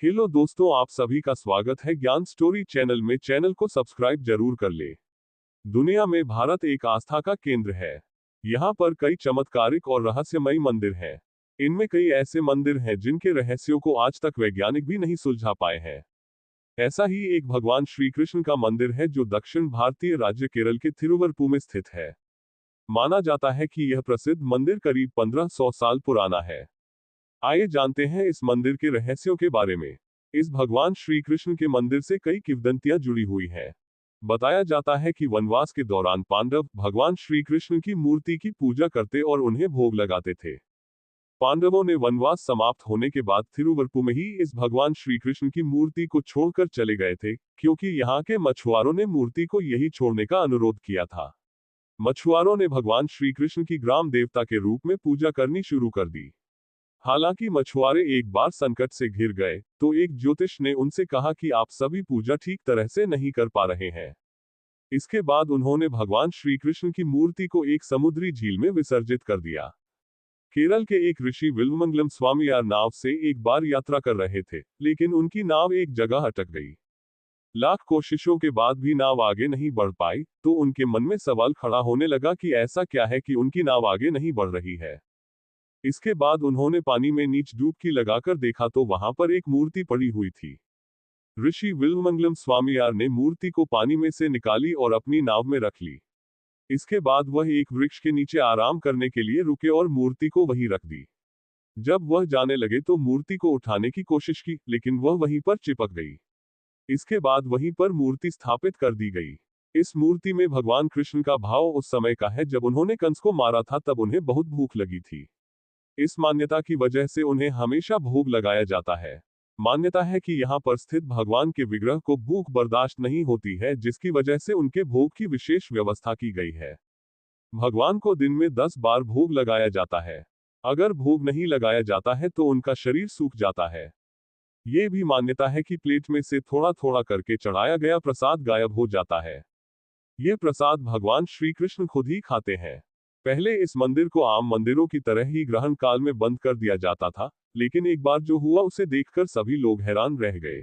Hello दोस्तों, आप सभी का स्वागत है ज्ञान स्टोरी चैनल में। चैनल को सब्सक्राइब जरूर कर ले। दुनिया में भारत एक आस्था का केंद्र है। यहाँ पर कई चमत्कारिक और रहस्यमयी मंदिर हैं। इनमें कई ऐसे मंदिर हैं जिनके रहस्यों को आज तक वैज्ञानिक भी नहीं सुलझा पाए हैं। ऐसा ही एक भगवान श्री कृष्ण का मंदिर है जो दक्षिण भारतीय राज्य केरल के थिरुवरपुर में स्थित है। माना जाता है कि यह प्रसिद्ध मंदिर करीब 1500 साल पुराना है। आइए जानते हैं इस मंदिर के रहस्यों के बारे में। इस भगवान श्री कृष्ण के मंदिर से कई किंवदंतियां जुड़ी हुई हैं। बताया जाता है कि वनवास के दौरान पांडव भगवान श्री कृष्ण की मूर्ति की पूजा करते और उन्हें भोग लगाते थे। पांडवों ने वनवास समाप्त होने के बाद थिरुवरपुर में ही इस भगवान श्री कृष्ण की मूर्ति को छोड़कर चले गए थे, क्योंकि यहाँ के मछुआरों ने मूर्ति को यही छोड़ने का अनुरोध किया था। मछुआरों ने भगवान श्री कृष्ण की ग्राम देवता के रूप में पूजा करनी शुरू कर दी। हालांकि मछुआरे एक बार संकट से घिर गए तो एक ज्योतिष ने उनसे कहा कि आप सभी पूजा ठीक तरह से नहीं कर पा रहे हैं। इसके बाद उन्होंने भगवान श्री कृष्ण की मूर्ति को एक समुद्री झील में विसर्जित कर दिया। केरल के एक ऋषि विल्वमंगलम स्वामीयार नाव से एक बार यात्रा कर रहे थे, लेकिन उनकी नाव एक जगह अटक गई। लाख कोशिशों के बाद भी नाव आगे नहीं बढ़ पाई, तो उनके मन में सवाल खड़ा होने लगा कि ऐसा क्या है कि उनकी नाव आगे नहीं बढ़ रही है। इसके बाद उन्होंने पानी में नीच डुबकी लगाकर देखा तो वहां पर एक मूर्ति पड़ी हुई थी। ऋषि विल्वमंगलम स्वामीयार ने मूर्ति को पानी में से निकाली और अपनी नाव में रख ली। इसके बाद वह एक वृक्ष के नीचे आराम करने के लिए रुके और मूर्ति को वहीं रख दी। जब वह जाने लगे तो मूर्ति को उठाने की कोशिश की, लेकिन वह वहीं पर चिपक गई। इसके बाद वहीं पर मूर्ति स्थापित कर दी गई। इस मूर्ति में भगवान कृष्ण का भाव उस समय का है जब उन्होंने कंस को मारा था, तब उन्हें बहुत भूख लगी थी। इस मान्यता की वजह से उन्हें हमेशा भोग लगाया जाता है। मान्यता है कि यहाँ पर स्थित भगवान के विग्रह को भूख बर्दाश्त नहीं होती है, जिसकी वजह से उनके भोग की विशेष व्यवस्था की गई है। भगवान को दिन में 10 बार भोग लगाया जाता है। अगर भोग नहीं लगाया जाता है तो उनका शरीर सूख जाता है। ये भी मान्यता है कि प्लेट में से थोड़ा थोड़ा करके चढ़ाया गया प्रसाद गायब हो जाता है। ये प्रसाद भगवान श्री कृष्ण खुद ही खाते हैं। पहले इस मंदिर को आम मंदिरों की तरह ही ग्रहण काल में बंद कर दिया जाता था, लेकिन एक बार जो हुआ उसे देखकर सभी लोग हैरान रह गए।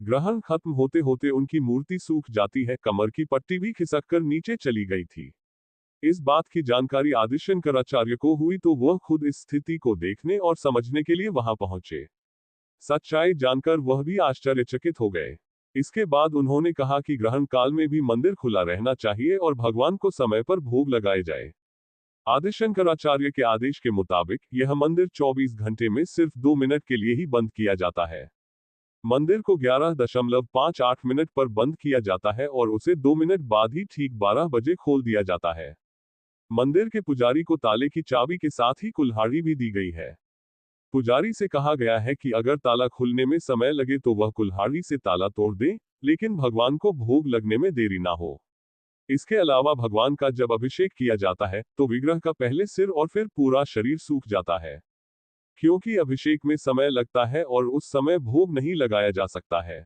ग्रहण खत्म होते होते उनकी मूर्ति सूख जाती है, कमर की पट्टी भी खिसककर नीचे चली गई थी। इस बात की जानकारी आदि शंकराचार्य को हुई तो वह खुद इस स्थिति को देखने और समझने के लिए वहां पहुंचे। सच्चाई जानकर वह भी आश्चर्यचकित हो गए। इसके बाद उन्होंने कहा कि ग्रहण काल में भी मंदिर खुला रहना चाहिए और भगवान को समय पर भोग लगाए जाए। आदि शंकराचार्य के आदेश के मुताबिक यह मंदिर 24 घंटे में सिर्फ 2 मिनट के लिए ही बंद किया जाता है। मंदिर को 11.58 मिनट पर बंद किया जाता है और उसे 2 मिनट बाद ही ठीक 12 बजे खोल दिया जाता है। मंदिर के पुजारी को ताले की चाबी के साथ ही कुल्हाड़ी भी दी गई है। पुजारी से कहा गया है कि अगर ताला खुलने में समय लगे तो वह कुल्हाड़ी से ताला तोड़ दे, लेकिन भगवान को भोग लगने में देरी ना हो। इसके अलावा भगवान का जब अभिषेक किया जाता है तो विग्रह का पहले सिर और फिर पूरा शरीर सूख जाता है, क्योंकि अभिषेक में समय लगता है और उस समय भोग नहीं लगाया जा सकता है।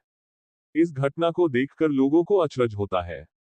इस घटना को देखकर लोगों को अचरज होता है।